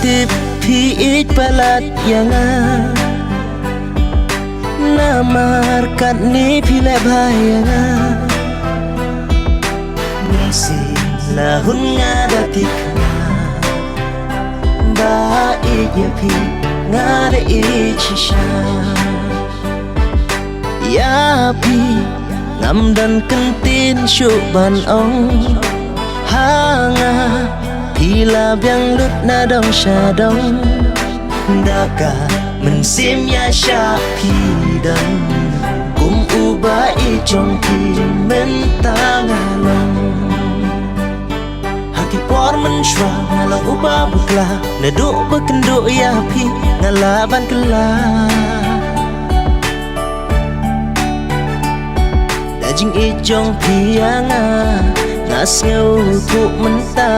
tip piit palat yanga namar kat ni pile bayanga nisi lahun ngadatik ba iya pi ngada ichisha ya pi ngam dan kentin syuban ong hanga pila biang lut na dong sha dong daka mensim ya sha pi dan kum uba i chong pi mentang along haki por men shwa ngala uba bukla na do bekendo ya pi ngalaban kela dajing i chong pi anga nas ngau tu menta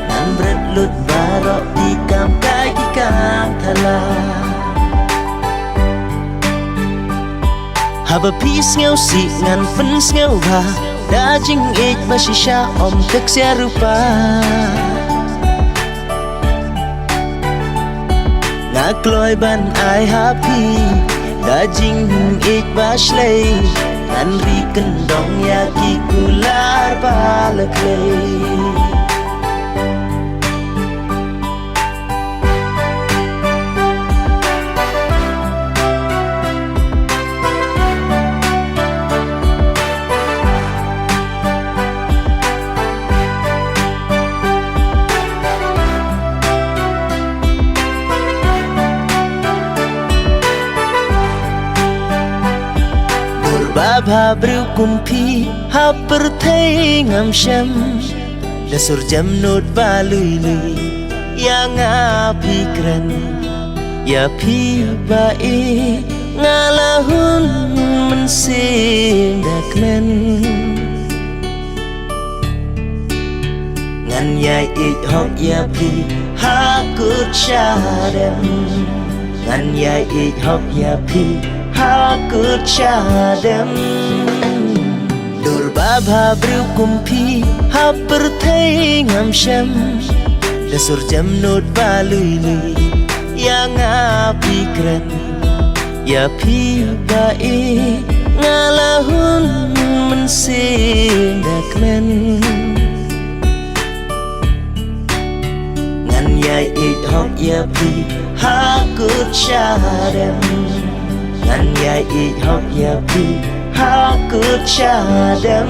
nan berat lut barok di kam kai ki kam thala haba pis ngau si ngan fen ngau ba dajing ik basisha om tek sia rupa ngakloi ban ai happy dajing ik baslei nan ri kendong ya ki kular balaklei Baba bru kumpi ha perthei ngam sham da sur jam not ba lui lui ya nga pikran ya pi ba e ngala hun men sim da klen ngan ya ik hok ya pi ha kut sha dem ngan ya ik hok ya pi ha kut cha dem dur baba bru kumpi ha perthei ngam sham da sur jam not ba lui lui ya nga pikran ya pi ba e ngala hun men sim da klen ngan ya ik hok ya pi ha kut cha dem ngan ya ik hok ya pi ha kut cha dem